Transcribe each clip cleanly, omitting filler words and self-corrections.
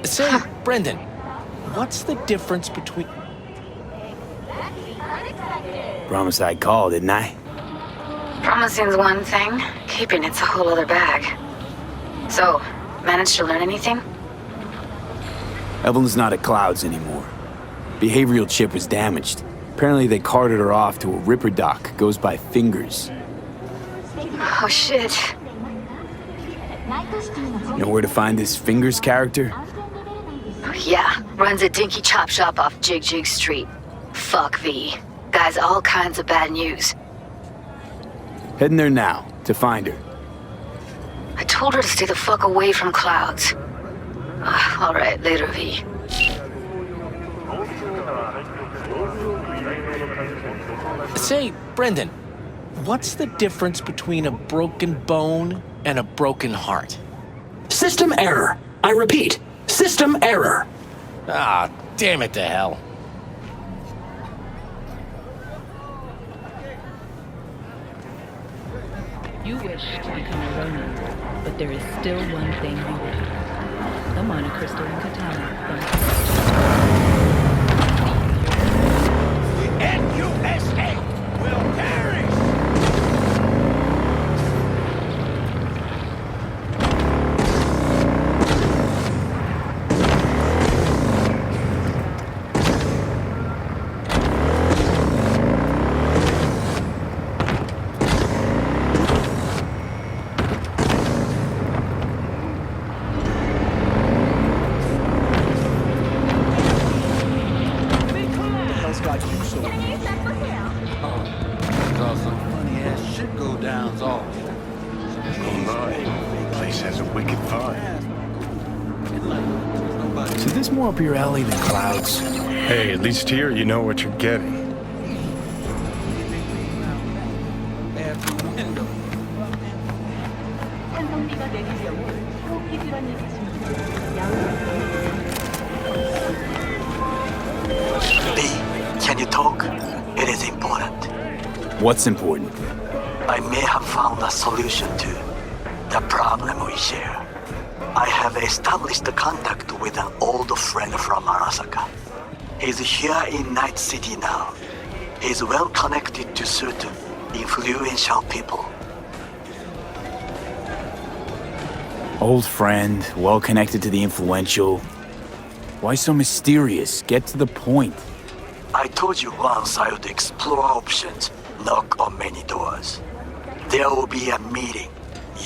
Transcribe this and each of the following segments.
Say, Brendan, what's the difference between... Promised I'd call, didn't I? Promising's one thing, keeping it's a whole other bag. So, managed to learn anything? Evelyn's not at Clouds anymore. Behavioral chip was damaged. Apparently they carted her off to a Ripper dock, goes by Fingers. Oh shit. Know where to find this Fingers character? Yeah, runs a dinky chop shop off Jig Jig Street. Fuck V. Guy's all kinds of bad news. Heading there now, to find her. I told her to stay the fuck away from Clouds. Alright, later, V. Say, Brendan, what's the difference between a broken bone and a broken heart? System error. I repeat, system error. Ah, damn it to hell. You wish to become a Ronin, but there is still one thing you lack. The monocrystalline katana The NUSA will perish! So this more up your alley than Clouds? Hey, at least here you know what you're getting. Can you talk? It is important. What's important? I may have found a solution to the problem we share. I have established contact with an old friend from Arasaka. He's here in Night City now. He's well connected to certain influential people. Old friend, well connected to the influential. Why so mysterious? Get to the point. I told you once I would explore options, knock on many doors. There will be a meeting.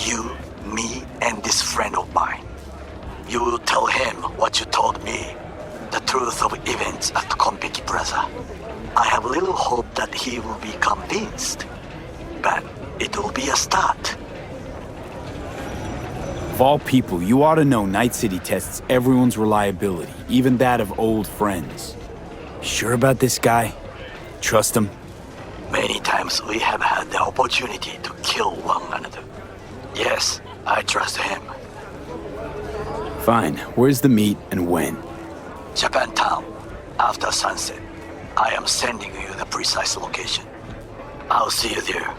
You, me, and this friend of mine. You will tell him what you told me, the truth of events at Konpeki Plaza. I have little hope that he will be convinced, but it will be a start. Of all people, you ought to know Night City tests everyone's reliability, even that of old friends. Sure about this guy? Trust him? Many times we have had the opportunity to kill one another. Yes, I trust him. Fine. Where's the meet and when? Japantown, after sunset. I am sending you the precise location. I'll see you there.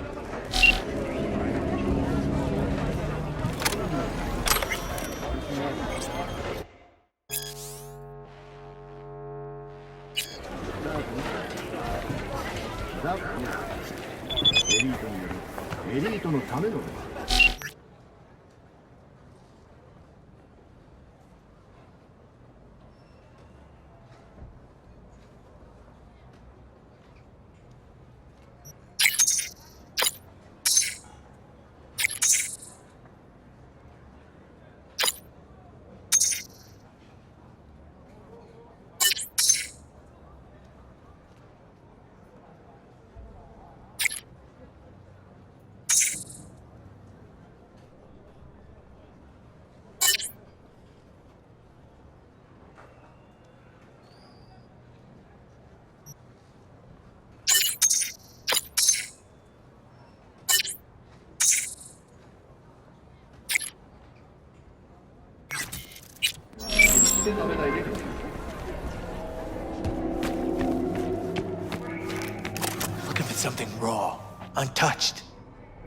Looking for something raw, untouched.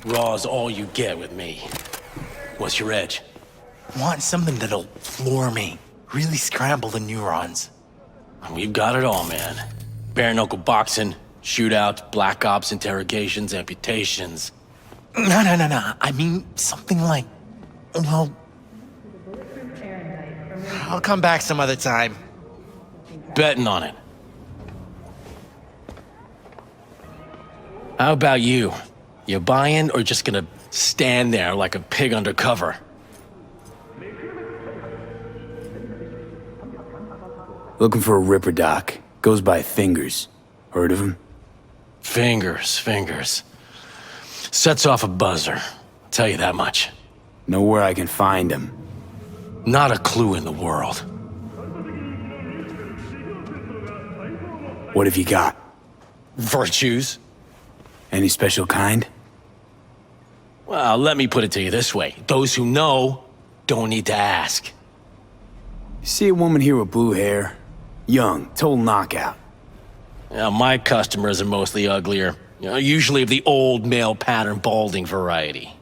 Raw's all you get with me. What's your edge? Want something that'll floor me, Really scramble the neurons. We've got it all, man. Bare knuckle boxing, shootouts, black ops, interrogations, amputations. No. I mean, something like, well, I'll come back some other time. Betting on it. How about you? You buying or just gonna stand there like a pig undercover? Looking for a Ripper Doc. Goes by Fingers. Heard of him? Fingers. Sets off a buzzer. I'll tell you that much. Know where I can find him. Not a clue in the world. What have you got? Virtues? Any special kind? Well, let me put it to you this way. Those who know don't need to ask. You see a woman here with blue hair? Young, total knockout. Now, my customers are mostly uglier. Usually of the old male pattern balding variety.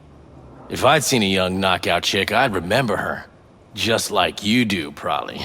If I'd seen a young knockout chick, I'd remember her. Just like you do, probably.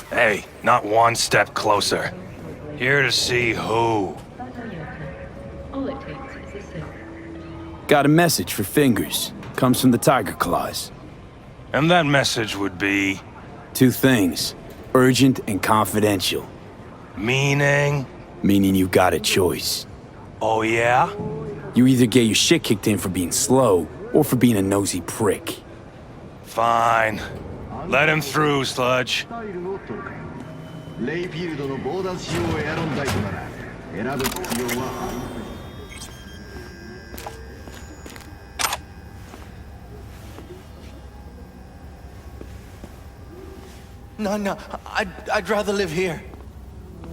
Hey, not one step closer. Here to see who. All it takes is a sip. Got a message for Fingers. Comes from the Tiger Claws. And that message would be... Two things. Urgent and confidential. meaning? Meaning you got a choice. Oh yeah? You either get your shit kicked in for being slow, or for being a nosy prick. Fine. Let him through, Sludge. レイフィールドの強奪しようをやるんだいとなら選ぶ必要はありません。No, I'd rather live here.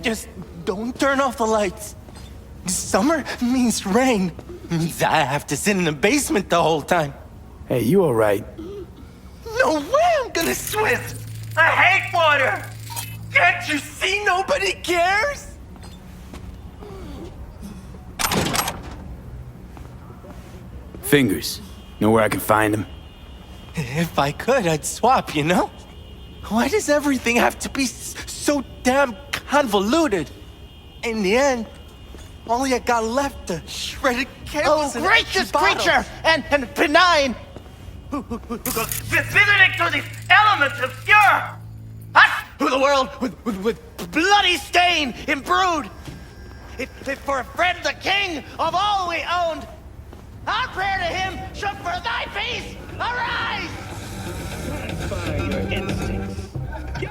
Just don't turn off the lights. Summer means rain. Means I have to sit in the basement the whole time. Hey, you alright? No way I'm gonna swim! I hate water! Can't you see nobody cares? Fingers. Know where I can find him? If I could, I'd swap, you know? Why does everything have to be so damn convoluted? In the end, all I got left are shredded cables and gracious empty bottles. creature and benign! Who goes visiting through these elements obscure! Us, who the world with bloody stain imbrued! If for a friend the king of all we owned, our prayer to him should for thy peace arise! Satisfy your instincts. Yo,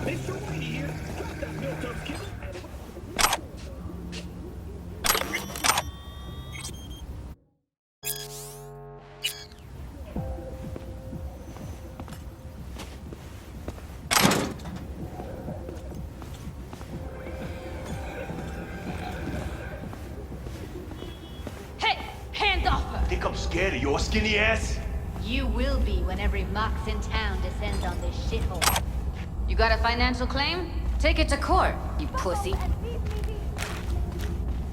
It's over here. Drop that milk up, kid. Hey, hands off her! Think I'm scared of your skinny ass? You will be when every mox in town descends on this shithole. You got a financial claim? Take it to court, you pussy.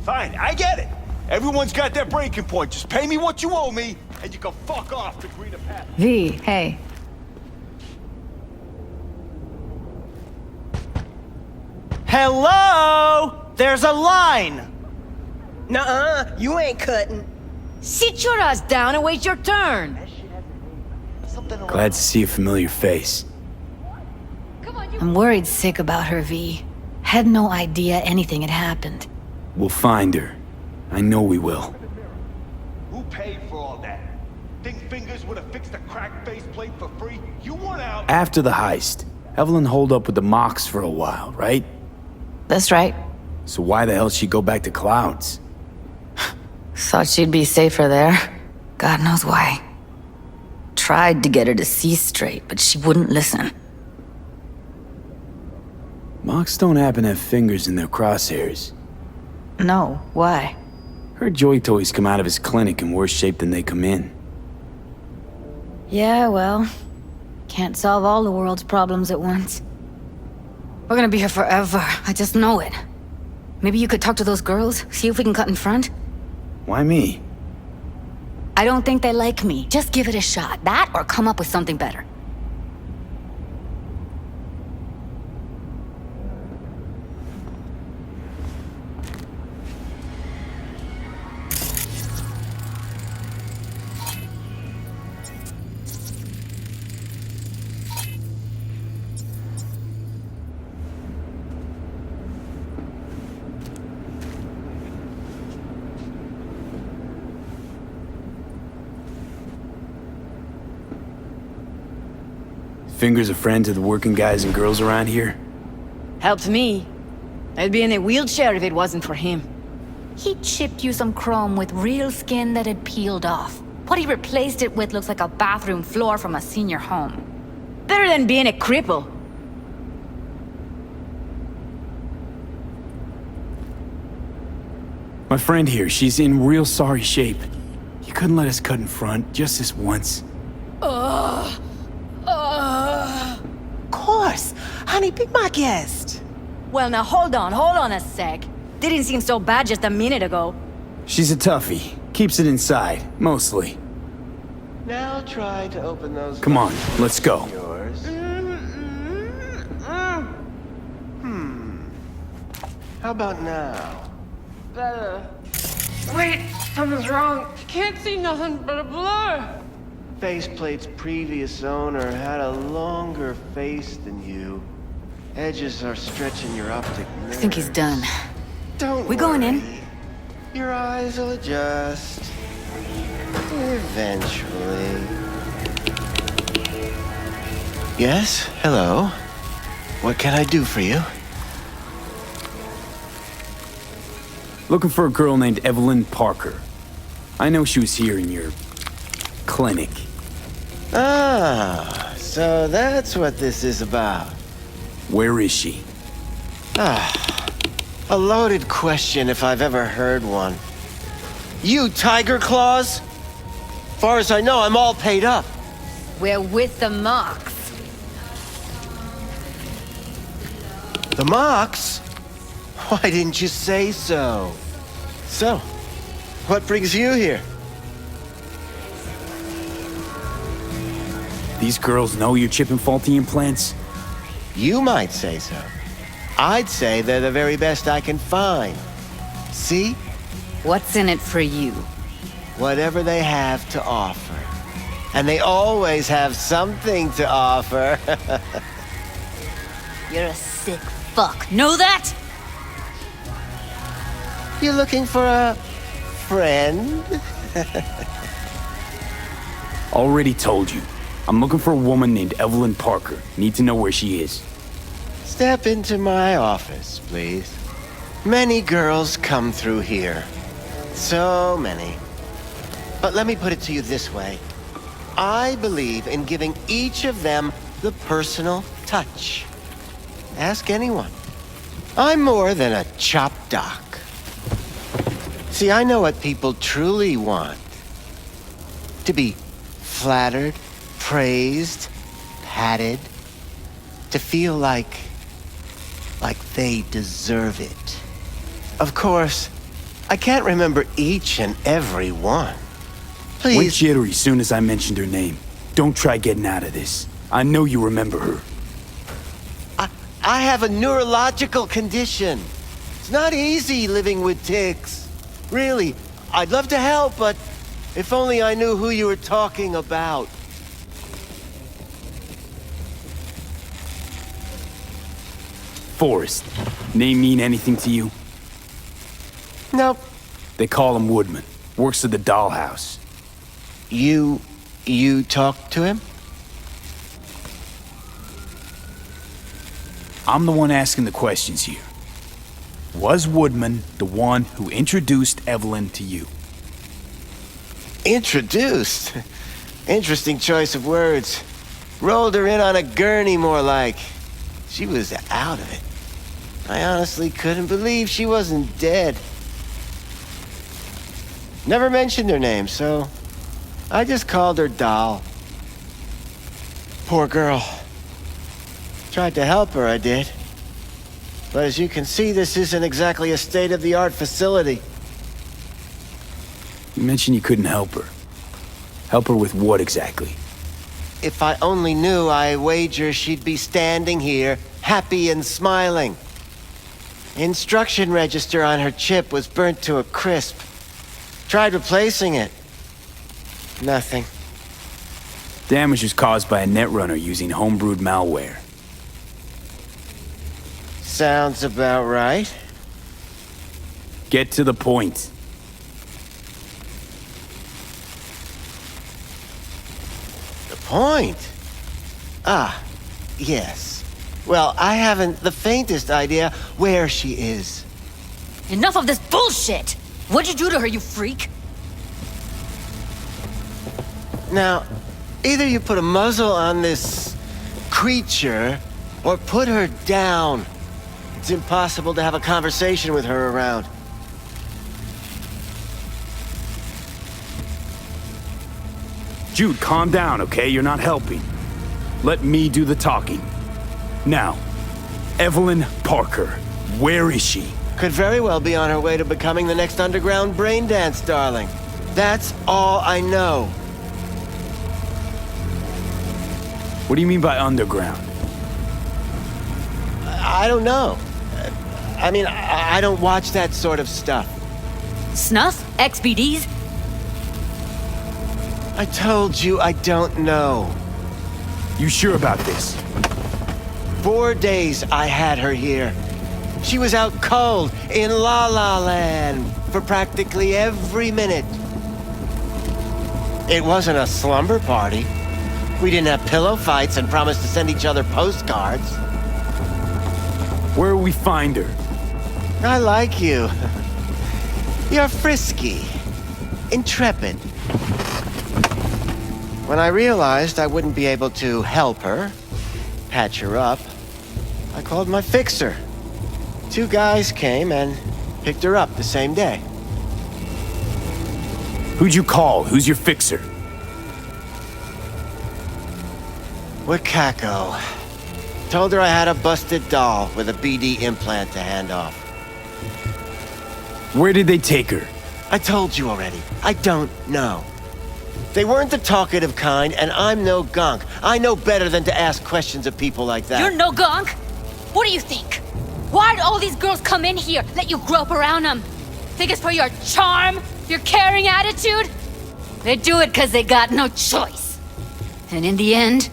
Fine, I get it. Everyone's got their breaking point. Just pay me what you owe me, and you can fuck off to greener path. V, hey. Hello! There's a line! Nuh-uh, you ain't cutting. Sit your ass down and wait your turn. Glad to see a familiar face. I'm worried sick about her, V. Had no idea anything had happened. We'll find her. I know we will. Who paid for all that? Think Fingers would have fixed a cracked faceplate for free? You want out? After the heist, Evelyn holed up with the Mox for a while, right? That's right. So why the hell she go back to Clouds? Thought she'd be safer there. God knows why. Tried to get her to see straight, but she wouldn't listen. Mocs don't happen to have fingers in their crosshairs. No, why? Her joy toys come out of his clinic in worse shape than they come in. Yeah, well, can't solve all the world's problems at once. We're gonna be here forever, I just know it. Maybe you could talk to those girls, see if we can cut in front? Why me? I don't think they like me. Just give it a shot. That or come up with something better. Fingers a friend to the working guys and girls around here? Helped me. I'd be in a wheelchair if it wasn't for him. He chipped you some chrome with real skin that had peeled off. What he replaced it with looks like a bathroom floor from a senior home. Better than being a cripple. My friend here, she's in real sorry shape. You couldn't let us cut in front, just this once. Course. Honey, be my guest. Well, now hold on a sec. Didn't seem so bad just a minute ago. She's a toughie. Keeps it inside, mostly. Now try to open those. Come on, let's go. Yours. How about now? Better. Wait, something's wrong. Can't see nothing but a blur. Faceplate's previous owner had a longer face than you. Edges are stretching your optic nerve. I think he's done. Don't We going in? worry. Your eyes will adjust. Eventually. Yes? Hello? What can I do for you? Looking for a girl named Evelyn Parker. I know she was here in your clinic. Ah, so that's what this is about. Where is she? A loaded question if I've ever heard one. You Tiger Claws? Far as I know, I'm all paid up. We're with the Mocs. The Mocs? Why didn't you say so? So, what brings you here? These girls know you're chipping faulty implants? You might say so. I'd say they're the very best I can find. See? What's in it for you? Whatever they have to offer. And they always have something to offer. You're a sick fuck. Know that? You looking for a friend? Already told you. I'm looking for a woman named Evelyn Parker. Need to know where she is. Step into my office, please. Many girls come through here. So many. But let me put it to you this way. I believe in giving each of them the personal touch. Ask anyone. I'm more than a chop doc. See, I know what people truly want. To be flattered, praised, patted. To feel like they deserve it. Of course, I can't remember each and every one. Please. Went jittery soon as I mentioned her name. Don't try getting out of this. I know you remember her. I have a neurological condition. It's not easy living with tics. Really, I'd love to help, but if only I knew who you were talking about. Forrest. Name mean anything to you? Nope. They call him Woodman. Works at the dollhouse. You talked to him? I'm the one asking the questions here. Was Woodman the one who introduced Evelyn to you? Introduced? Interesting choice of words. Rolled her in on a gurney, more like. She was out of it. I honestly couldn't believe she wasn't dead. Never mentioned her name, so I just called her Doll. Poor girl. Tried to help her, I did. But as you can see, this isn't exactly a state-of-the-art facility. You mentioned you couldn't help her. Help her with what exactly? If I only knew, I wager she'd be standing here, happy and smiling. Instruction register on her chip was burnt to a crisp. Tried replacing it. Nothing. Damage was caused by a netrunner using homebrewed malware. Sounds about right. Get to the point. The point? Ah, yes. Well, I haven't the faintest idea where she is. Enough of this bullshit! What'd you do to her, you freak? Now, either you put a muzzle on this creature, or put her down. It's impossible to have a conversation with her around. Jude, calm down, okay? You're not helping. Let me do the talking. Now, Evelyn Parker, where is she? Could very well be on her way to becoming the next underground brain dance darling. That's all I know. What do you mean by underground? I don't know. I mean, I don't watch that sort of stuff. Snuff? XBDs? I told you I don't know. You sure about this? 4 days I had her here. She was out cold in La La Land for practically every minute. It wasn't a slumber party. We didn't have pillow fights and promised to send each other postcards. Where will we find her? I like you. You're frisky, intrepid. When I realized I wouldn't be able to help her, patch her up, I called my fixer. 2 guys came and picked her up the same day. Who'd you call? Who's your fixer? Wakako. Told her I had a busted doll with a BD implant to hand off. Where did they take her? I told you already. I don't know. They weren't the talkative kind, and I'm no gonk. I know better than to ask questions of people like that. You're no gonk? What do you think? Why'd all these girls come in here, let you grope around them? Think it's for your charm? Your caring attitude? They do it because they got no choice. And in the end,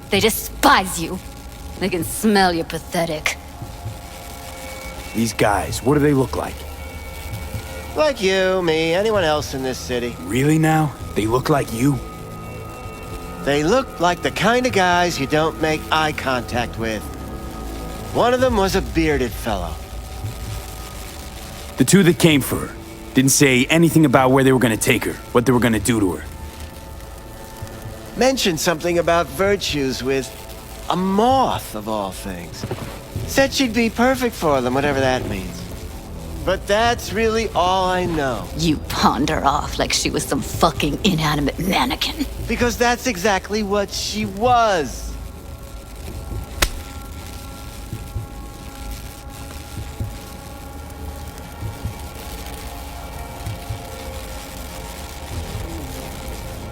they despise you. They can smell you're pathetic. These guys, what do they look like? Like you, me, anyone else in this city. Really now? They look like you? They look like the kind of guys you don't make eye contact with. One of them was a bearded fellow. The 2 that came for her didn't say anything about where they were gonna take her, what they were gonna do to her. Mentioned something about virtues with a moth, of all things. Said she'd be perfect for them, whatever that means. But that's really all I know. You pawned her off like she was some fucking inanimate mannequin. Because that's exactly what she was.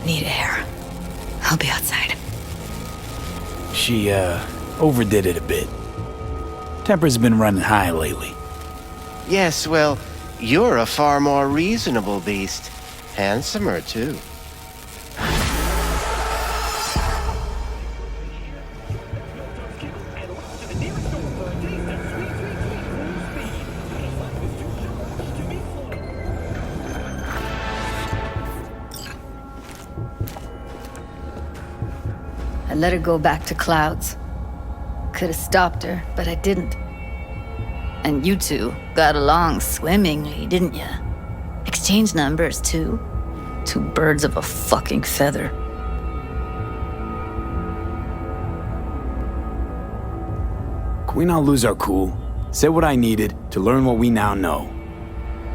Need air. I'll be outside. She, overdid it a bit. Temper's been running high lately. Yes, well, you're a far more reasonable beast. Handsomer, too. I let her go back to Clouds. Could have stopped her, but I didn't. And you 2 got along swimmingly, didn't ya? Exchanged numbers, too. Two birds of a fucking feather. Can we not lose our cool? Said what I needed to learn what we now know.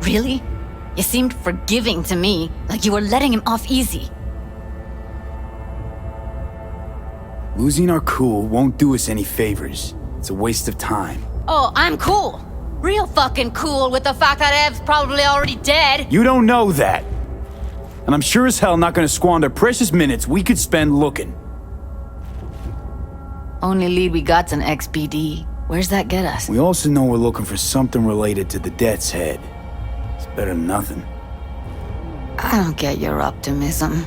Really? You seemed forgiving to me, like you were letting him off easy. Losing our cool won't do us any favors. It's a waste of time. Oh, I'm cool. Real fucking cool with the fact that Ev's probably already dead. You don't know that. And I'm sure as hell not gonna squander precious minutes we could spend looking. Only lead we got's an XBD. Where's that get us? We also know we're looking for something related to the Death's Head. It's better than nothing. I don't get your optimism.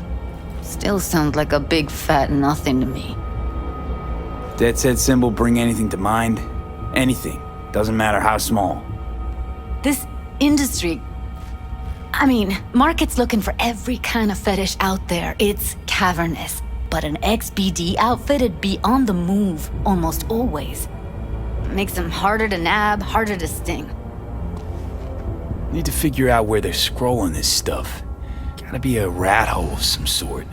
Still sounds like a big fat nothing to me. Death's Head symbol bring anything to mind? Anything. Doesn't matter how small. This industry... I mean, market's looking for every kind of fetish out there. It's cavernous. But an XBD outfit'd be on the move, almost always. Makes them harder to nab, harder to sting. Need to figure out where they're scrolling this stuff. Gotta be a rat hole of some sort.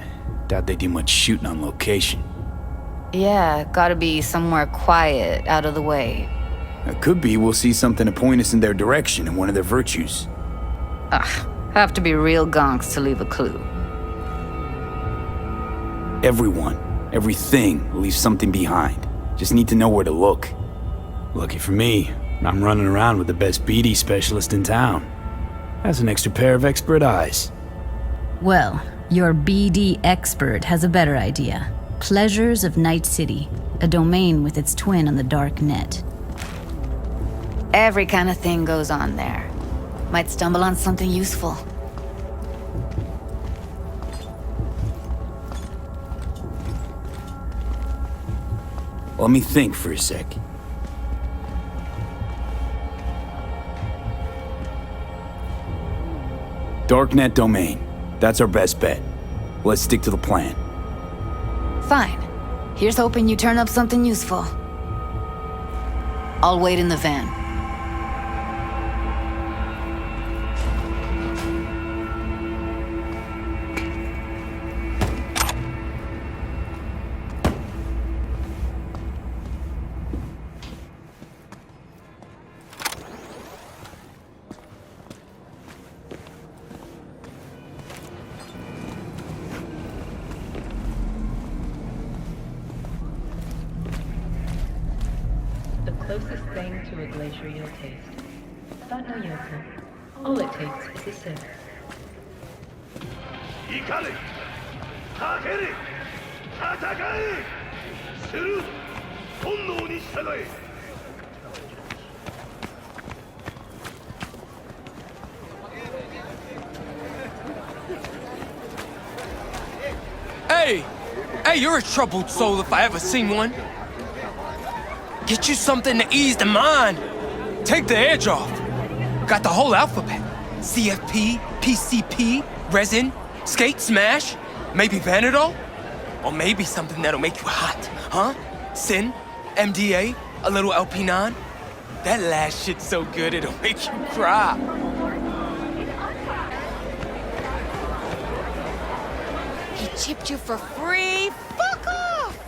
Doubt they do much shooting on location. Yeah, gotta be somewhere quiet, out of the way. It could be we'll see something to point us in their direction and one of their virtues. Ugh, have to be real gonks to leave a clue. Everyone, everything leaves something behind. Just need to know where to look. Lucky for me, I'm running around with the best BD specialist in town. Has an extra pair of expert eyes. Well, your BD expert has a better idea. Pleasures of Night City, a domain with its twin on the dark net. Every kind of thing goes on there. Might stumble on something useful. Let me think for a sec. Darknet domain. That's our best bet. Let's stick to the plan. Fine. Here's hoping you turn up something useful. I'll wait in the van. The closest thing to a glacier you'll taste. But no yoko. All it takes is a sip. Hey! Hey, you're a troubled soul if I ever seen one. Get you something to ease the mind. Take the edge off. Got the whole alphabet. CFP, PCP, resin, skate, smash, maybe Vanadol? Or maybe something that'll make you hot, huh? Sin, MDA, a little LP9. That last shit's so good it'll make you cry. He chipped you for free? Fuck off!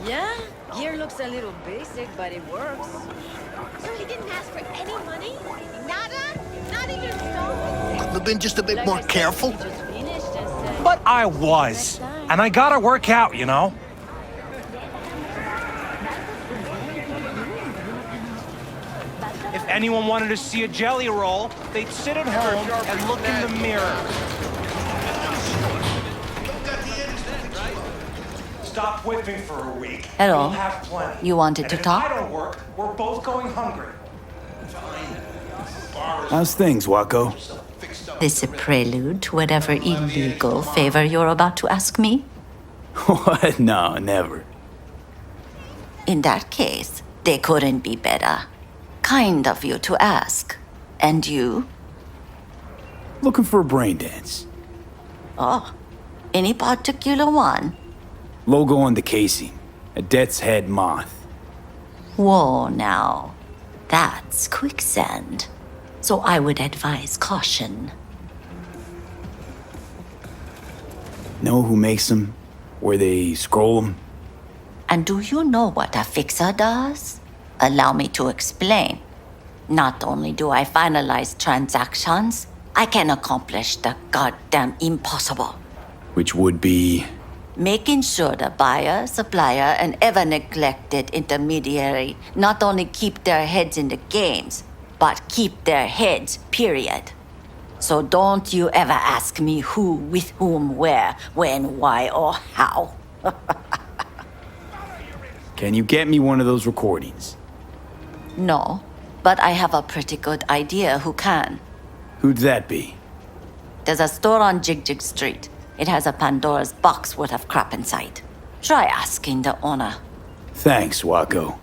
Yeah, gear looks a little basic, but it works. So he didn't ask for any money? Nada? Not even stolen? Couldn't have been just a bit more careful. But I was. And I gotta work out, you know? If anyone wanted to see a jelly roll, they'd sit at home and look in the mirror. Stop whipping for a week. Hello. We'll have plenty. You wanted And to if talk? I don't work, we're both going hungry. How's things, Wako? This a prelude to whatever illegal favor you're about to ask me? What? No, never. In that case, they couldn't be better. Kind of you to ask. And you? Looking for a brain dance. Oh, any particular one? Logo on the casing. A Death's Head moth. Whoa, now. That's quicksand. So I would advise caution. Know who makes them? Where they scroll them? And do you know what a fixer does? Allow me to explain. Not only do I finalize transactions, I can accomplish the goddamn impossible. Which would be... Making sure the buyer, supplier, and ever neglected intermediary not only keep their heads in the games, but keep their heads, period. So don't you ever ask me who, with whom, where, when, why, or how. Can you get me one of those recordings? No, but I have a pretty good idea who can. Who'd that be? There's a store on Jig Street. It has a Pandora's box worth of crap inside. Try asking the owner. Thanks, Wako.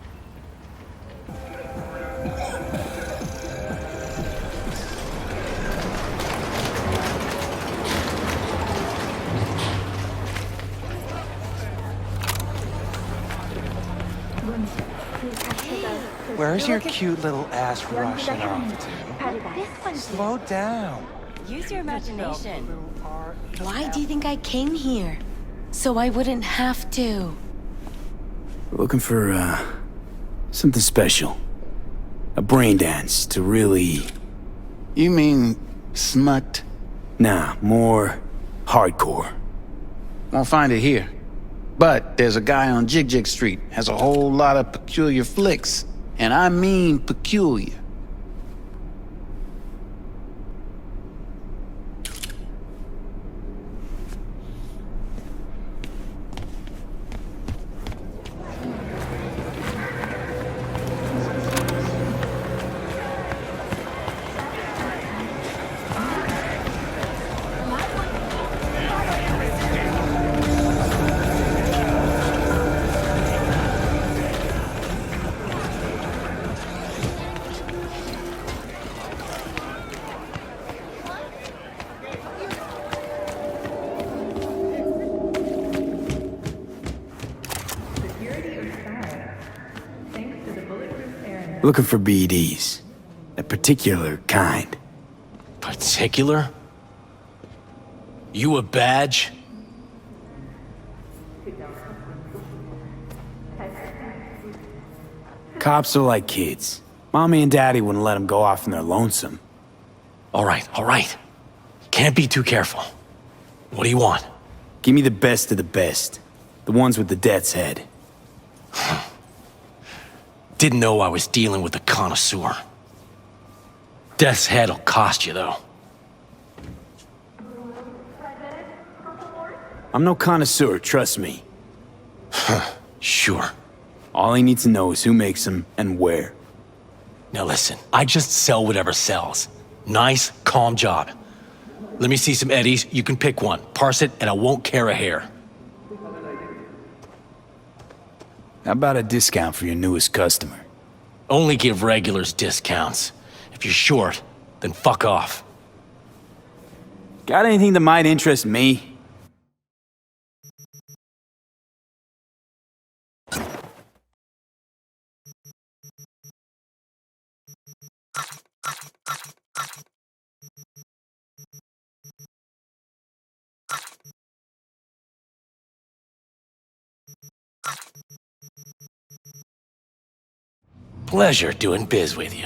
Where's your cute little ass rushing off to? Slow down. Use your imagination. Why do you think I came here? So I wouldn't have to. We're looking for, something special. A brain dance to really... You mean smut? Nah, more hardcore. Won't find it here. But there's a guy on Jig Street, has a whole lot of peculiar flicks. And I mean peculiar. Looking for BDs. A particular kind. Particular? You a badge? Cops are like kids. Mommy and Daddy wouldn't let them go off in their lonesome. All right. Can't be too careful. What do you want? Give me the best of the best. The ones with the death's head. Didn't know I was dealing with a connoisseur. Death's head'll cost you, though. I'm no connoisseur, trust me. Sure. All I need to know is who makes them and where. Now listen, I just sell whatever sells. Nice, calm job. Let me see some eddies, you can pick one. Parse it, and I won't care a hair. How about a discount for your newest customer? Only give regulars discounts. If you're short, then fuck off. Got anything that might interest me? Pleasure doing biz with you.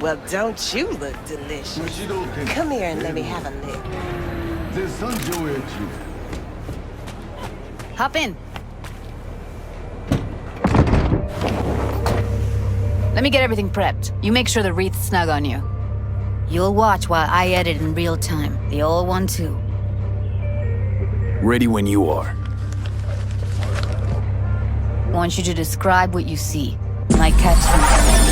Well, don't you look delicious? Come here and let me have a lick. Hop in. Let me get everything prepped. You make sure the wreath's snug on you. You'll watch while I edit in real time. The old one, too. Ready when you are. I want you to describe what you see. Might catch something.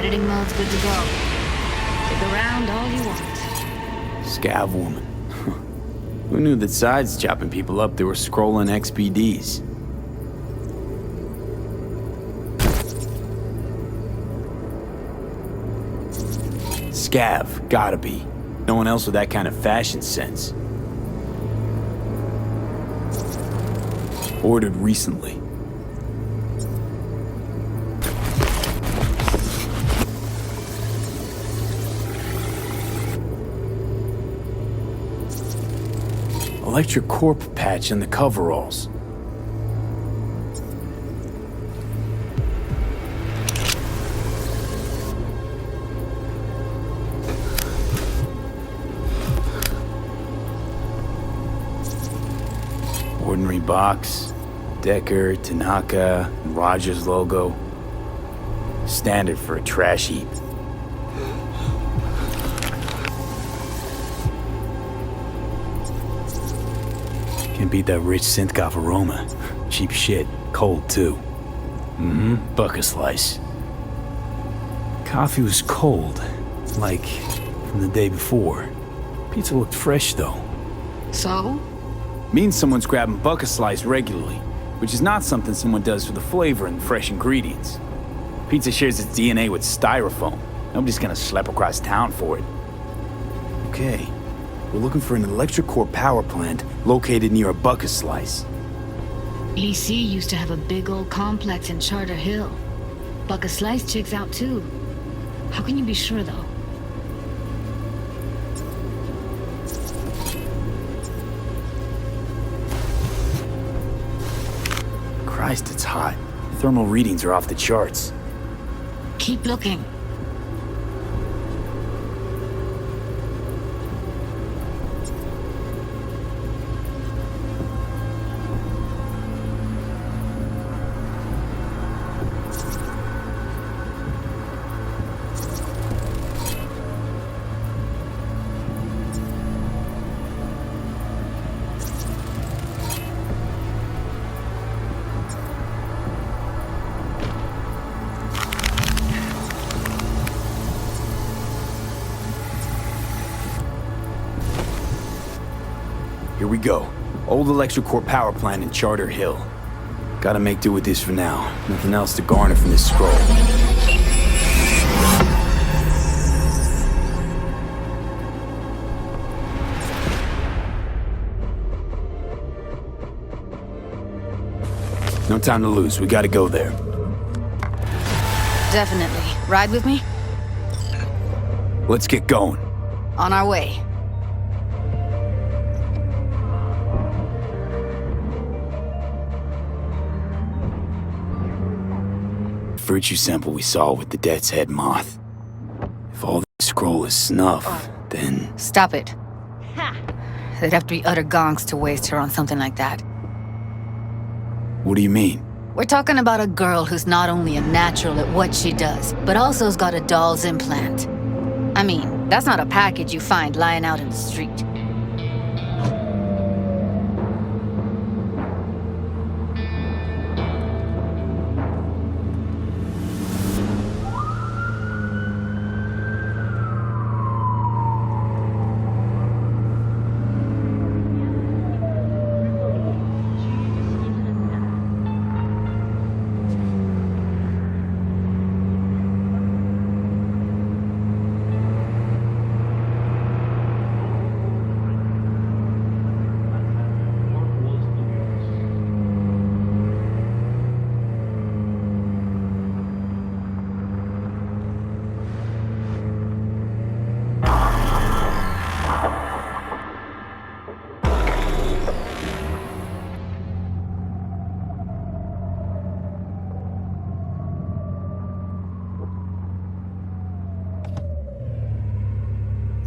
Editing mode's good to go. Stick around all you want. Scav woman. Who knew that sides chopping people up, they were scrolling XPDs? Scav, gotta be. No one else with that kind of fashion sense. Ordered recently. Electric corp patch in the coveralls. Ordinary box, Decker, Tanaka, and Rogers logo. Standard for a trash heap. Can't beat that rich synth-goth aroma. Cheap shit, cold too. Bucket slice. Coffee was cold, like from the day before. Pizza looked fresh though. So? Means someone's grabbing bucket slice regularly, which is not something someone does for the flavor and fresh ingredients. Pizza shares its DNA with styrofoam. Nobody's gonna schlep across town for it. Okay, we're looking for an electric core power plant located near a bucket slice. EC used to have a big old complex in Charter Hill. Bucket Slice checks out too. How can you be sure though? Christ, it's hot. Thermal readings are off the charts. Keep looking. Here we go. Old electric core power plant in Charter Hill. Gotta make do with this for now. Nothing else to garner from this scroll. No time to lose. We gotta go there. Definitely. Ride with me? Let's get going. On our way. Virtue sample we saw with the Death's Head moth. If all the scroll is snuff, then... Stop it. They'd have to be utter gonks to waste her on something like that. What do you mean? We're talking about a girl who's not only a natural at what she does, but also's got a doll's implant. I mean, that's not a package you find lying out in the street.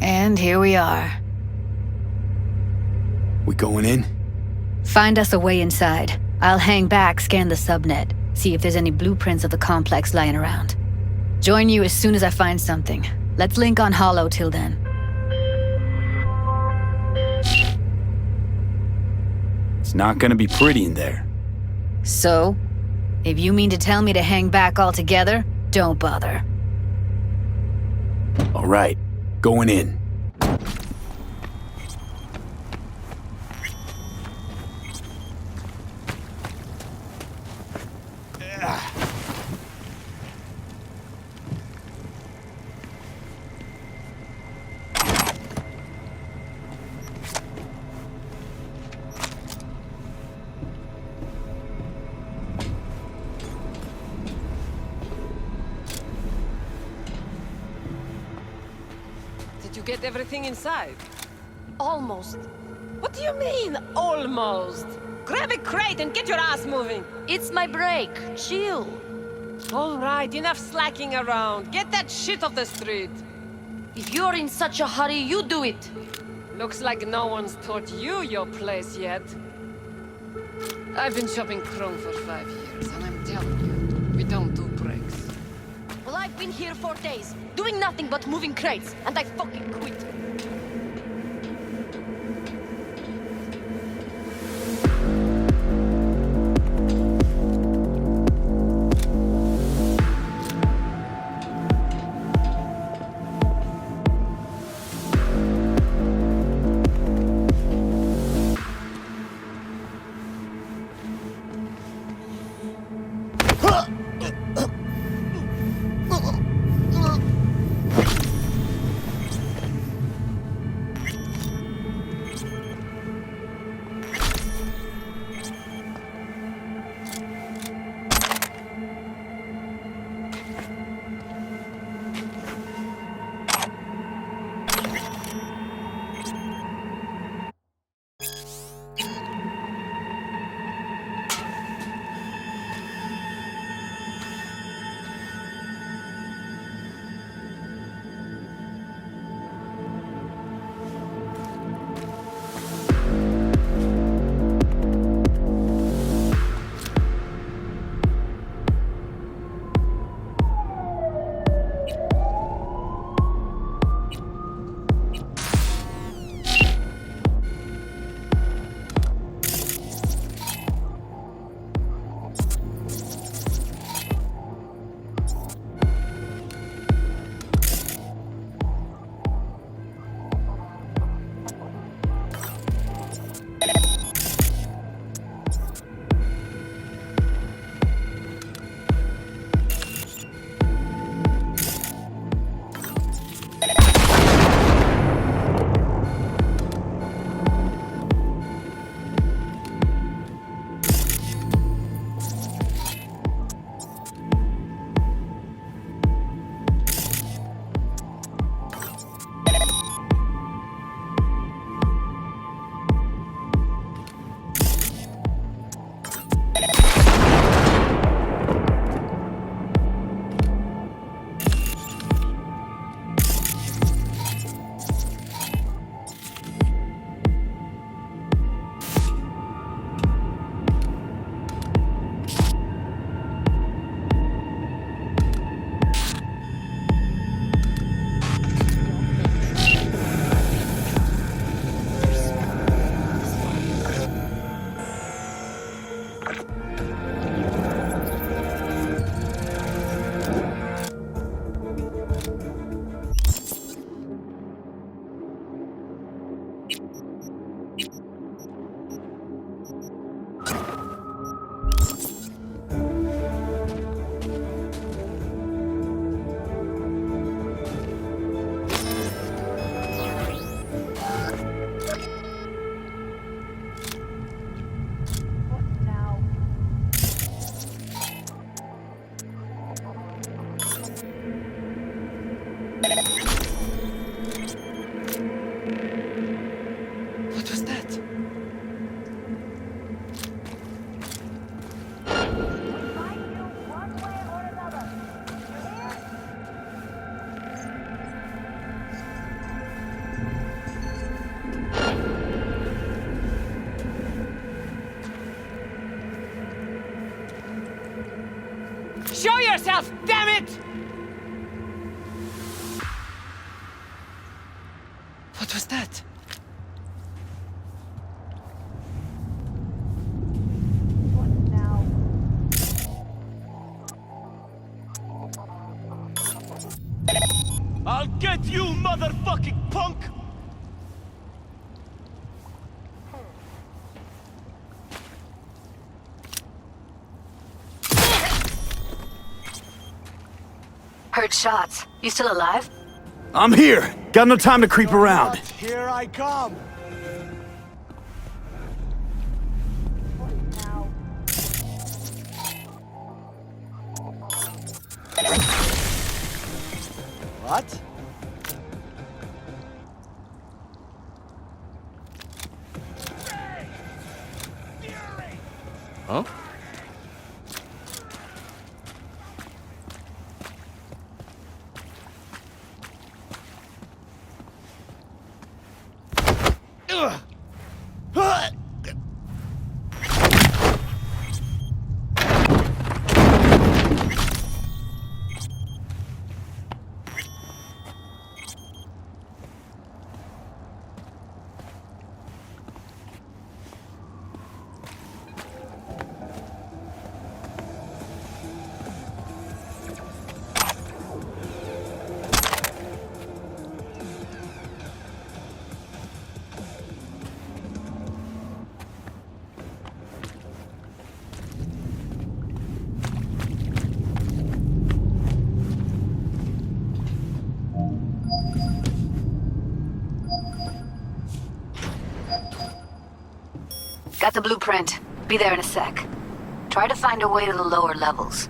And here we are. We going in? Find us a way inside. I'll hang back, scan the subnet, see if there's any blueprints of the complex lying around. Join you as soon as I find something. Let's link on Hollow till then. It's not gonna be pretty in there. So? If you mean to tell me to hang back altogether, don't bother. All right, going in. Did you get everything inside? Almost. What do you mean, almost? Grab a crate and get your ass moving. It's my break. Chill. All right, enough slacking around. Get that shit off the street. If you're in such a hurry, you do it. Looks like no one's taught you your place yet. I've been shopping Chrome for 5 years, and I'm telling you, we don't do breaks. Well, I've been here 4 days, doing nothing but moving crates, and I fucking quit. Show yourself, damn it! What was that? I'll get you, motherfucking punk! Heard shots. You still alive? I'm here. Got no time to creep around. Here I come. What? Huh? Got the blueprint. Be there in a sec. Try to find a way to the lower levels.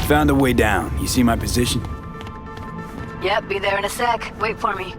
Found a way down. You see my position? Yep, be there in a sec. Wait for me.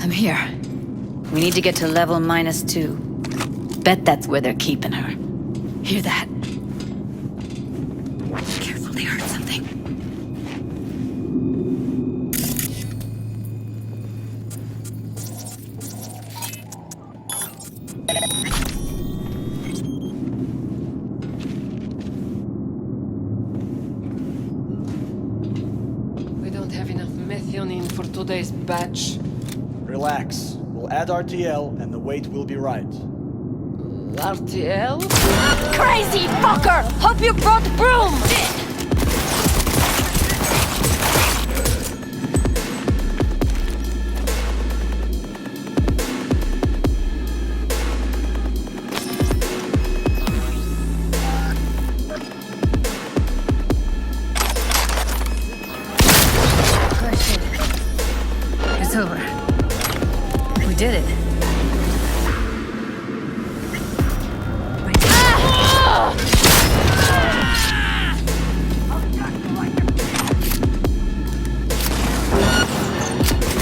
I'm here. We need to get to level -2. Bet that's where they're keeping her. Hear that? Careful, they heard something. We don't have enough methionine for today's batch. Relax. We'll add RTL and the weight will be right. RTL? Crazy fucker! Hope you brought broom! It's over. We did it.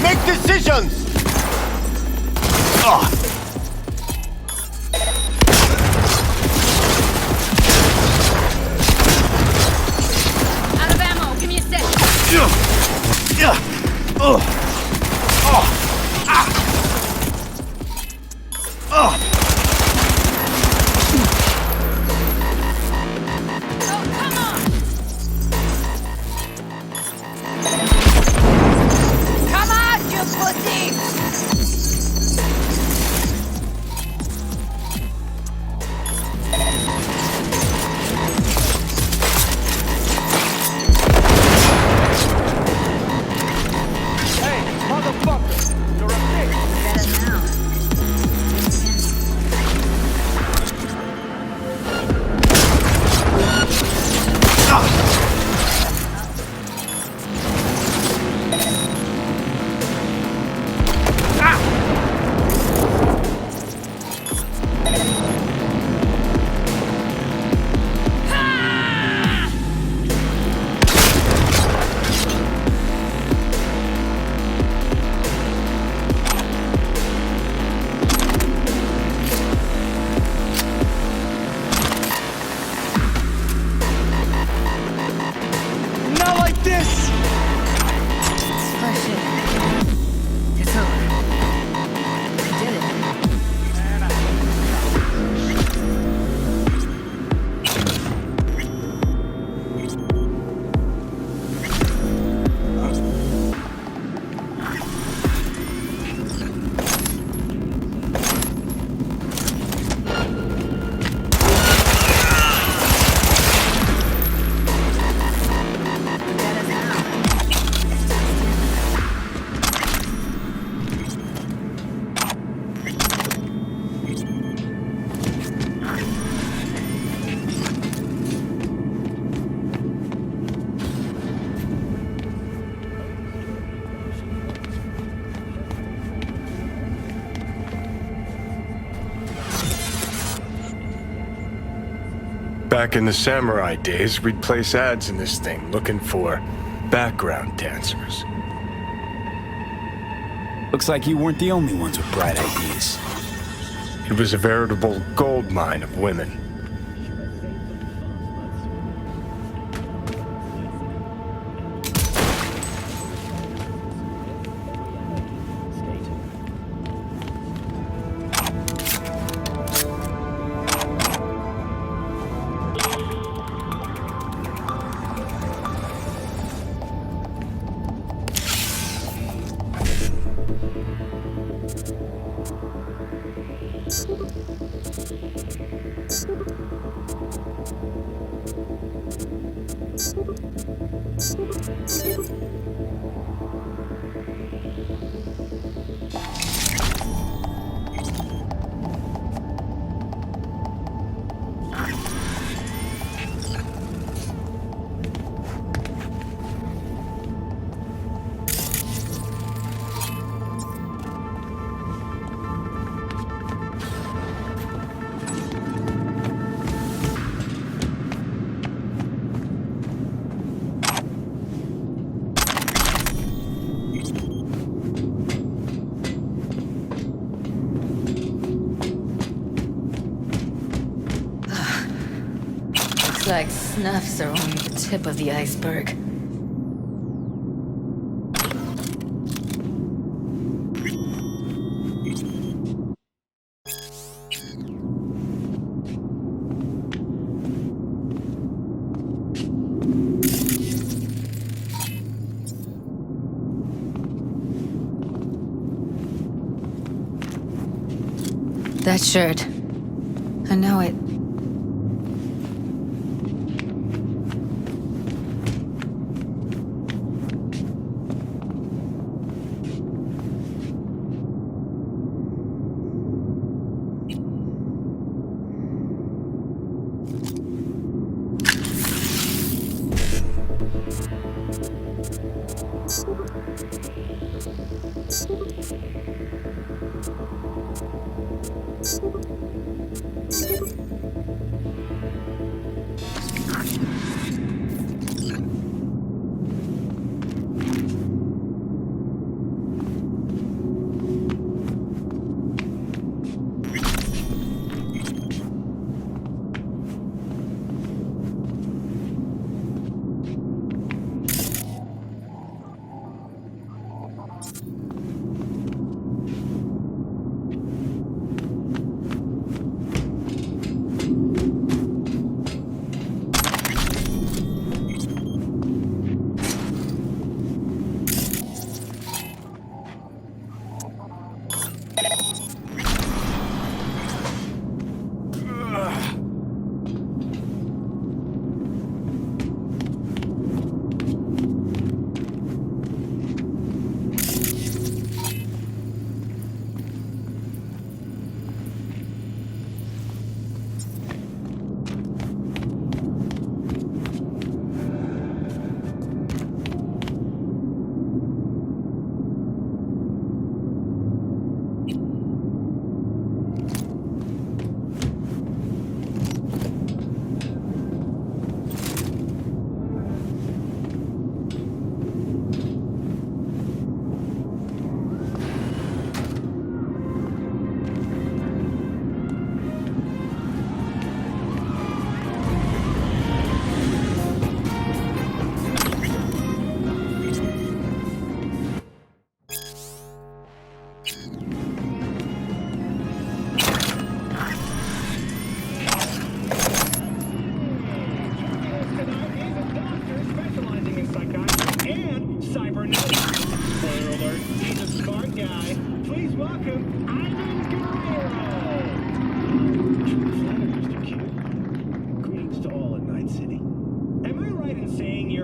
Make decisions! Out of ammo, give me a sec. Come on, you pussy! Hey, motherfucker! You're a bitch! Not like this! It's over. We did it. Back in the samurai days, we'd place ads in this thing looking for background dancers. Looks like you weren't the only ones with bright ideas. It was a veritable gold mine of women. like snuffs are only the tip of the iceberg. That shirt. I know it.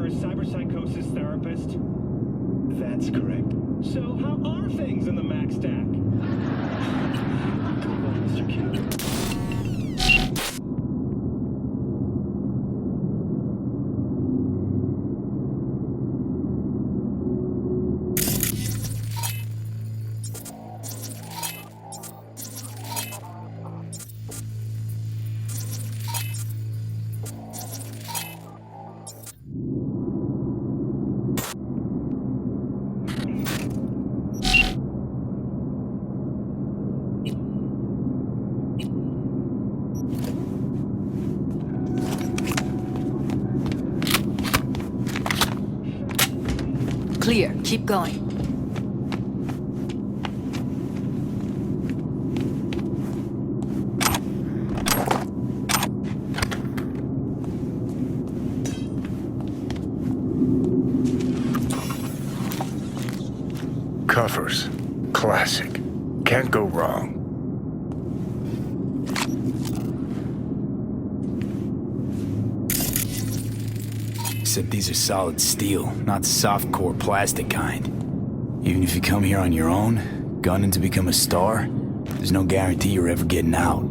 Cyberpsychosis therapist? That's correct. So how are things in the Mac stack? Come on, Mr. Q. Clear. Keep going. Covers. Classic. Can't go wrong. Except these are solid steel, not soft-core plastic kind. Even if you come here on your own, gunning to become a star, there's no guarantee you're ever getting out.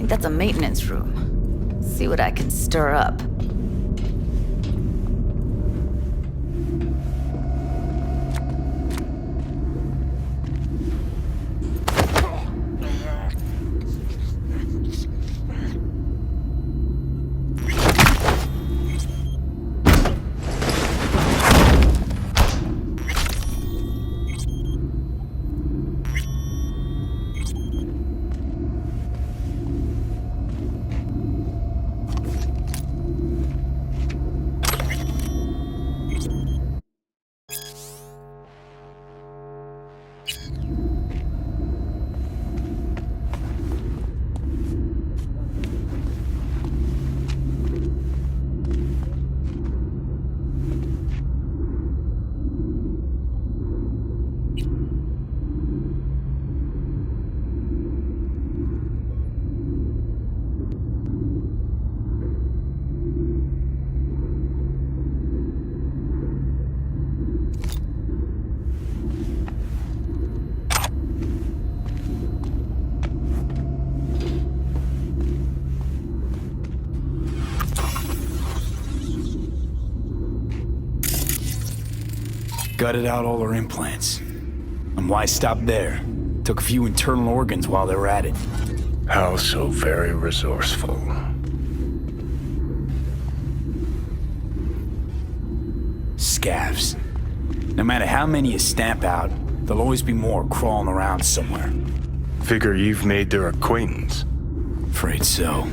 think that's a maintenance room. See what I can stir up. Gutted out all her implants. And why stop there? Took a few internal organs while they were at it. How so very resourceful. Scavs. No matter how many you stamp out, there'll always be more crawling around somewhere. Figure you've made their acquaintance. Afraid so.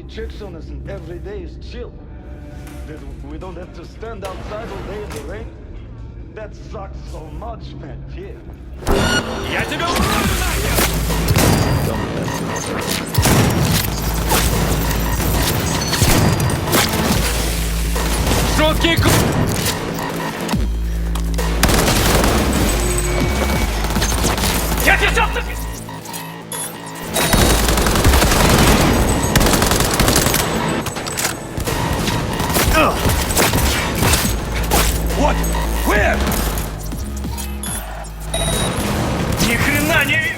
Checks on us and every day is chill. We don't have to stand outside all day in the rain. That sucks so much, man. Yeah. Get yourself to... What? Where? Ни хрена не вижу.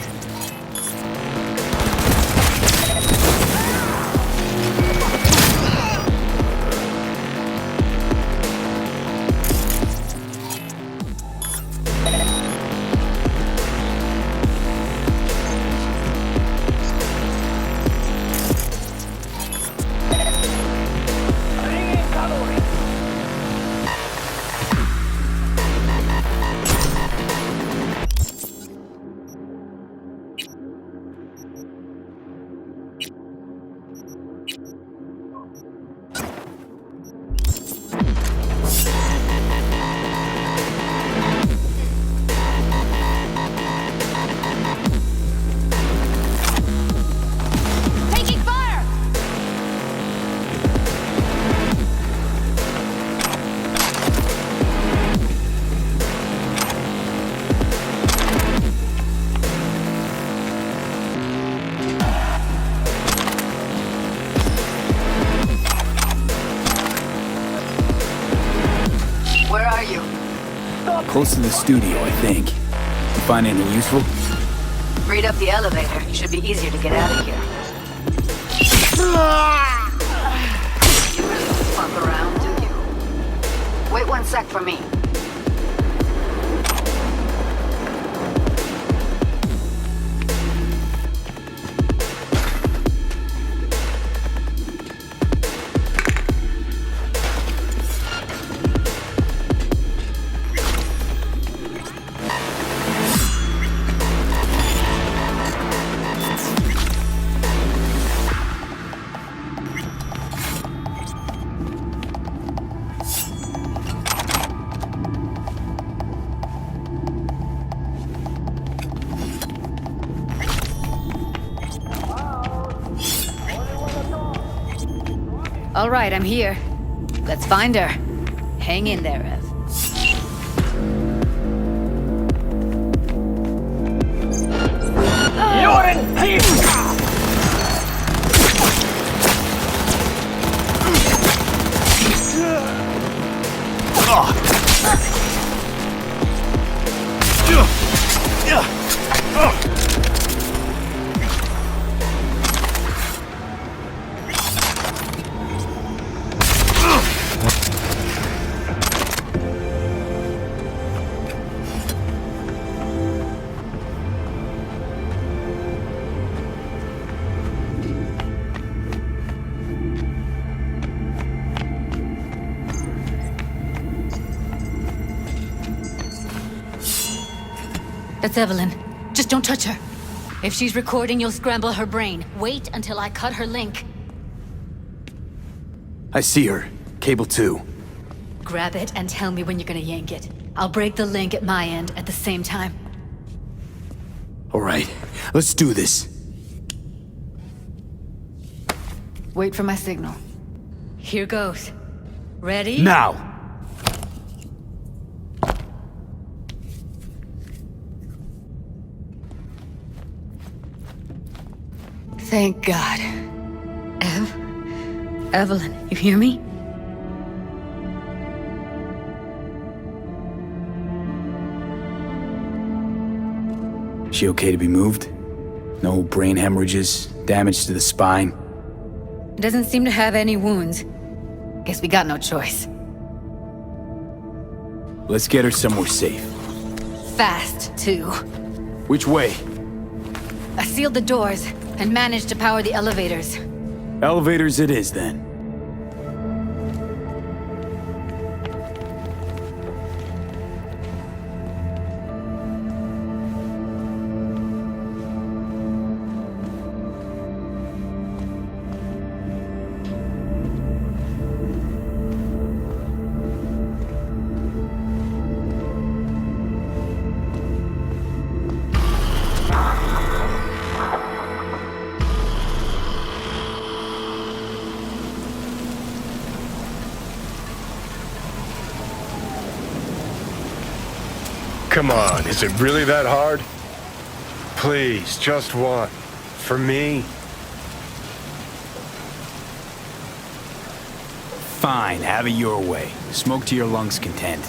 Close to the studio, I think. You find anything useful? Read up the elevator. Should be easier to get out of here. You really fuck around, do you? Wait 1 sec for me. All right, I'm here. Let's find her. Hang in there, Ev. You're in peace! That's Evelyn. Just don't touch her. If she's recording, you'll scramble her brain. Wait until I cut her link. I see her. Cable 2. Grab it and tell me when you're gonna yank it. I'll break the link at my end at the same time. All right, let's do this. Wait for my signal. Here goes. Ready? Now! Thank God. Evelyn, you hear me? She okay to be moved? No brain hemorrhages, damage to the spine? Doesn't seem to have any wounds. Guess we got no choice. Let's get her somewhere safe. Fast, too. Which way? I sealed the doors and managed to power the elevators. Elevators it is, then. Come on, is it really that hard? Please, just one. For me? Fine, have it your way. Smoke to your lungs' content.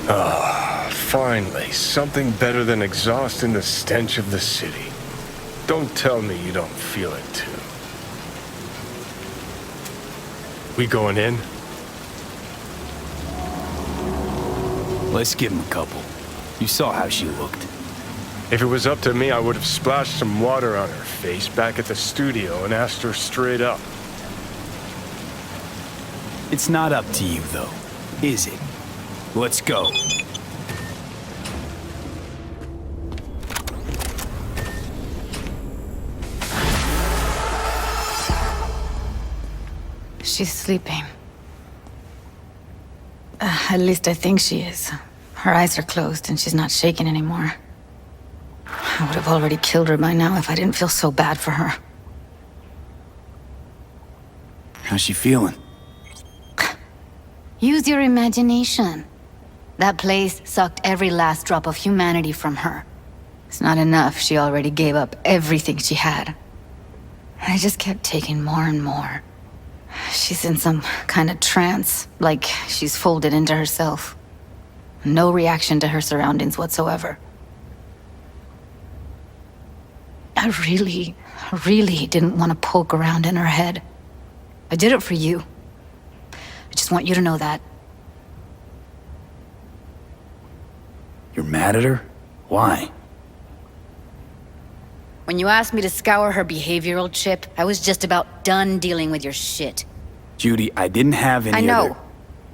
Ah, finally, something better than exhaust in the stench of the city. Don't tell me you don't feel it too. We going in? Let's give him a couple. You saw how she looked. If it was up to me, I would have splashed some water on her face back at the studio and asked her straight up. It's not up to you, though, is it? Let's go. She's sleeping. At least I think she is. Her eyes are closed and she's not shaking anymore. I would have already killed her by now if I didn't feel so bad for her. How's she feeling? Use your imagination. That place sucked every last drop of humanity from her. It's not enough, she already gave up everything she had. I just kept taking more and more. She's in some kind of trance, like she's folded into herself. No reaction to her surroundings whatsoever. I really didn't want to poke around in her head. I did it for you. I just want you to know that. You're mad at her? Why? When you asked me to scour her behavioral chip, I was just about done dealing with your shit. Judy, I didn't have any I know. other...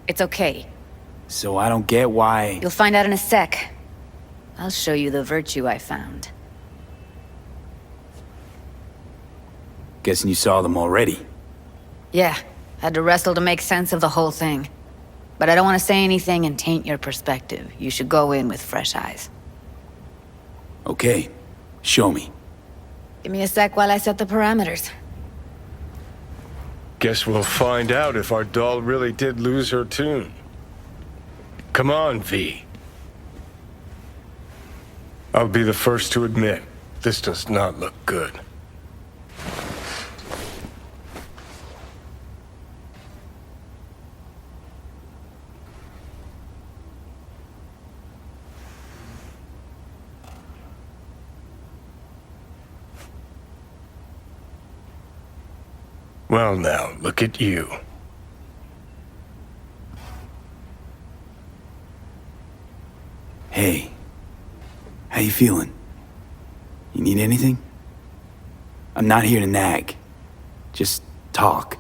It's okay. So I don't get why... You'll find out in a sec. I'll show you the virtue I found. Guessing you saw them already. Yeah, had to wrestle to make sense of the whole thing. But I don't want to say anything and taint your perspective. You should go in with fresh eyes. Okay, show me. Give me a sec while I set the parameters. Guess we'll find out if our doll really did lose her tune. Come on, V. I'll be the first to admit, this does not look good. Well now, look at you. Hey. How you feeling? You need anything? I'm not here to nag. Just talk.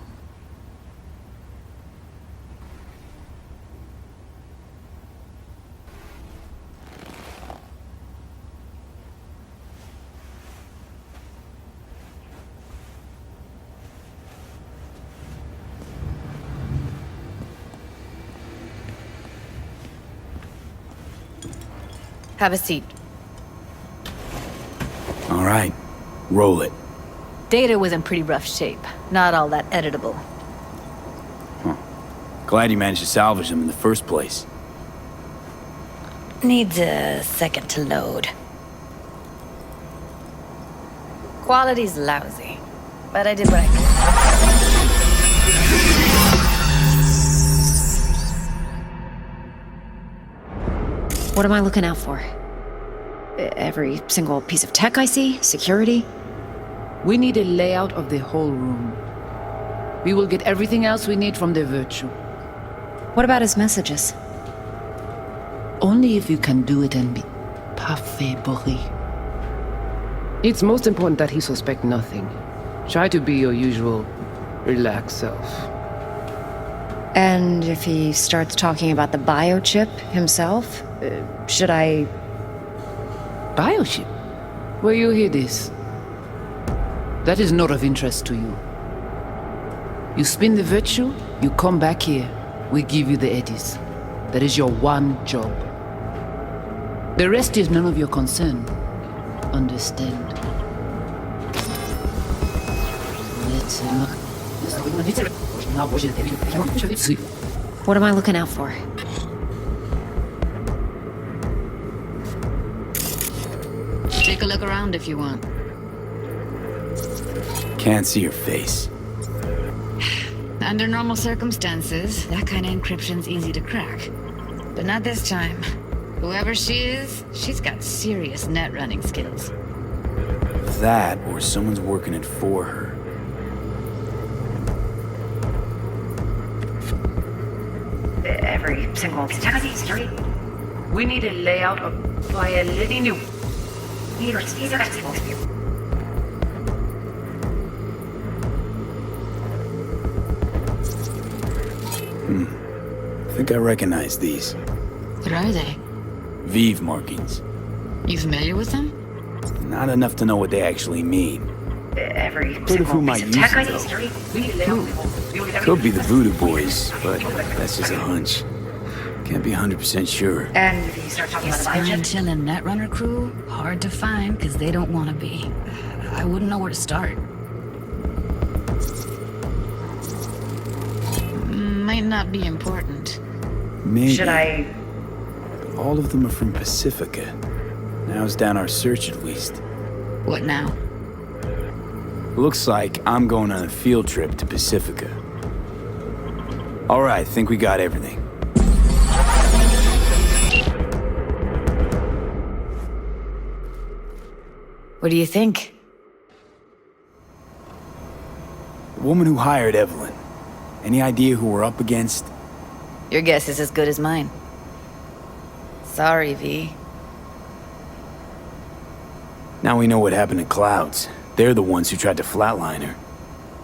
Have a seat. All right. Roll it. Data was in pretty rough shape. Not all that editable. Glad you managed to salvage them in the first place. Needs a second to load. Quality's lousy, but I did what I could. What am I looking out for? Every single piece of tech I see? Security? We need a layout of the whole room. We will get everything else we need from the Virtue. What about his messages? Only if you can do it and be parfait bourré. It's most important that he suspect nothing. Try to be your usual, relaxed self. And if he starts talking about the biochip himself, should I... Biochip? Where you hear this? That is not of interest to you. You spin the Virtue, you come back here, we give you the eddies. That is your one job. The rest is none of your concern. Understand? What am I looking out for? Take a look around if you want. Can't see your face. Under normal circumstances, that kind of encryption's easy to crack. But not this time. Whoever she is, she's got serious net running skills. That, or someone's working it for her. Every single security. We need a layout of violating new. I think I recognize these. What are they? Vive markings. You familiar with them? Not enough to know what they actually mean. Every Heard of who might use it, though. Could be the Voodoo Boys, but that's just a hunch. Can't be 100% sure. And if you start talking about the biochip... Spine and Netrunner crew? Hard to find, because they don't want to be. I wouldn't know where to start. Might not be important. Maybe. Should I... But all of them are from Pacifica. Now's down our search, at least. What now? Looks like I'm going on a field trip to Pacifica. All right, think we got everything. What do you think? The woman who hired Evelyn. Any idea who we're up against? Your guess is as good as mine. Sorry, V. Now we know what happened to Clouds. They're the ones who tried to flatline her.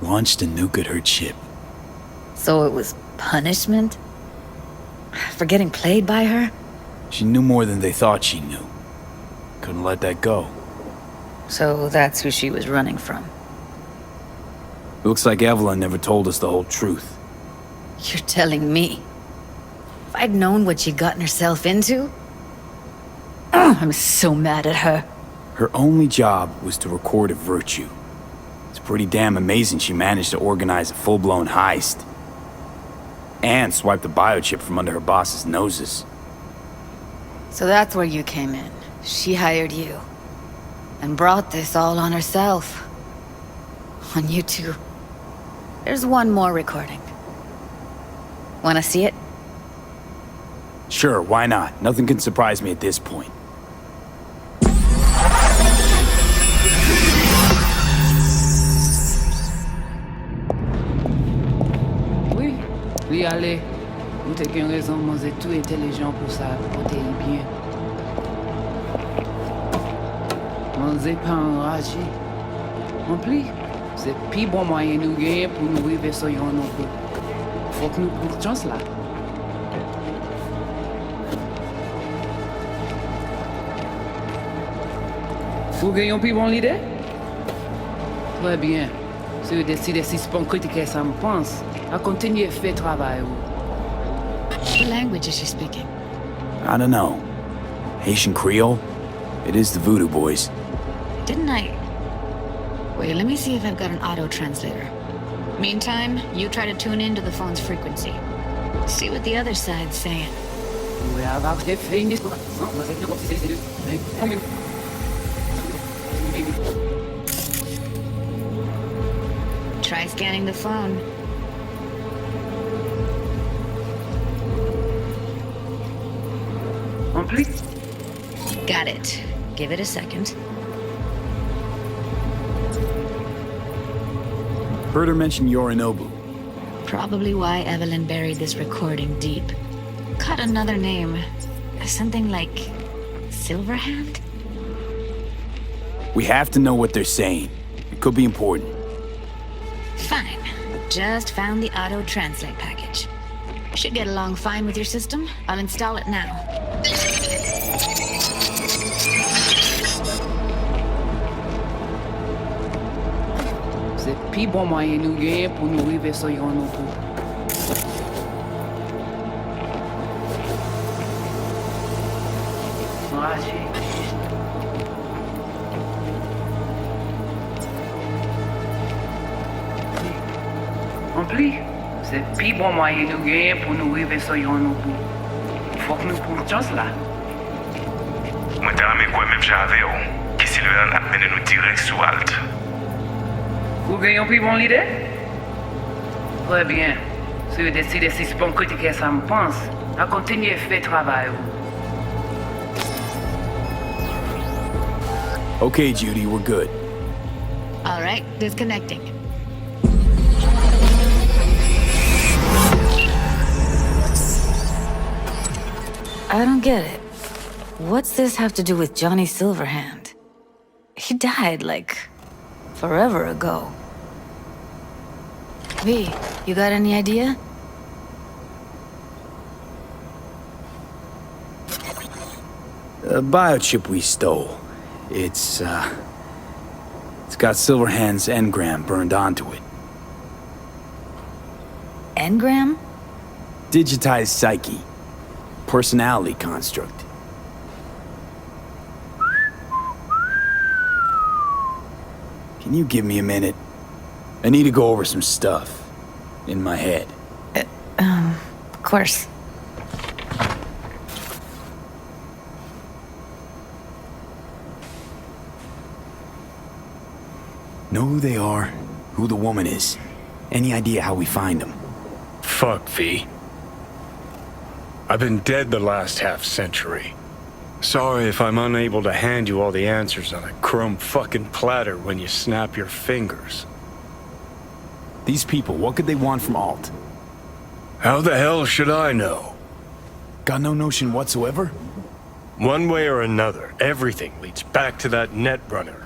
Launched a nuke at her ship. So it was punishment? For getting played by her? She knew more than they thought she knew. Couldn't let that go. So that's who she was running from. Looks like Evelyn never told us the whole truth. You're telling me? If I'd known what she'd gotten herself into? I'm so mad at her. Her only job was to record a Virtue. It's pretty damn amazing she managed to organize a full-blown heist. And swipe the biochip from under her boss's noses. So that's where you came in. She hired you. And brought this all on herself. On you two. There's one more recording. Wanna see it? Sure, why not? Nothing can surprise me at this point. Oui, oui, allez. Vous t'avez qu'une raison, moi, c'est tout intelligent pour ça, pour t'aider bien. Moi, c'est pas enragé. En plus, c'est le plus bon moyen de nous gagner pour nous arriver sur yon non plus. Faut que nous prenions chance là. Vous gagnez une plus bonne idée? Très bien. Si vous décidez si c'est pas critiquer ça me pense, à continuer à faire travail. What language is she speaking? I don't know. Haitian Creole? It is the Voodoo Boys. Didn't I? Wait, let me see if I've got an auto-translator. Meantime, you try to tune into the phone's frequency. See what the other side's saying. Try scanning the phone. Got it. Give it a second. Heard her mention Yorinobu. Probably why Evelyn buried this recording deep. Caught another name. Something like Silverhand? We have to know what they're saying. It could be important. Fine. Just found the auto-translate package. Should get along fine with your system. I'll install it now. C'est le plus bon moyen de nous gagner pour nous arriver sur yon non plus. En plus, c'est le plus bon moyen de nous gagner pour nous arriver sur yon non plus. Faut que nous prenions chance là. Moi, t'as amené quoi même j'avais, qui s'il veut amener nous direct sous Alt. Vous gagnez une plus bonne idée? Très bien. Si vous décidez si c'est pas critiquer ça me pense, à continuer à faire travail. Okay, Judy, we're good. All right, disconnecting. I don't get it. What's this have to do with Johnny Silverhand? He died, like, forever ago. V, you got any idea? The biochip we stole. It's got Silverhand's engram burned onto it. Engram? Digitized psyche. Personality construct. Can you give me a minute? I need to go over some stuff. In my head. Of course. Know who they are, who the woman is. Any idea how we find them? Fuck, V. I've been dead the last half-century. Sorry if I'm unable to hand you all the answers on a chrome fucking platter when you snap your fingers. These people, what could they want from Alt? How the hell should I know? Got no notion whatsoever? One way or another, everything leads back to that netrunner.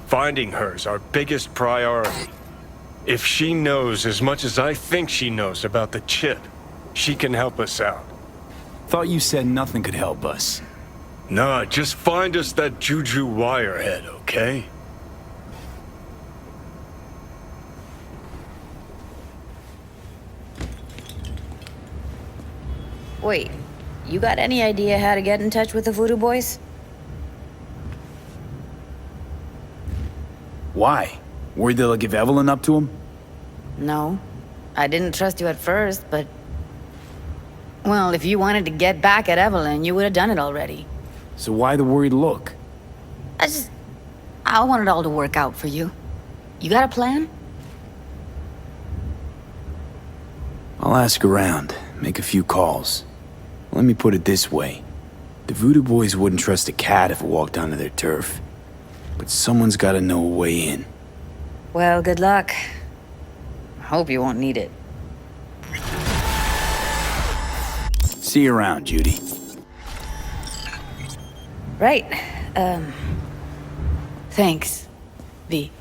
Finding her's our biggest priority. If she knows as much as I think she knows about the chip, she can help us out. Thought you said nothing could help us. Nah, just find us that Juju wirehead, okay? Wait, you got any idea how to get in touch with the Voodoo Boys? Why? Worried they'll give Evelyn up to him? No. I didn't trust you at first, but... Well, if you wanted to get back at Evelyn, you would have done it already. So why the worried look? I want it all to work out for you. You got a plan? I'll ask around, make a few calls. Let me put it this way. The Voodoo Boys wouldn't trust a cat if it walked onto their turf. But someone's gotta know a way in. Well, good luck. I hope you won't need it. See you around, Judy. Right. Thanks, V.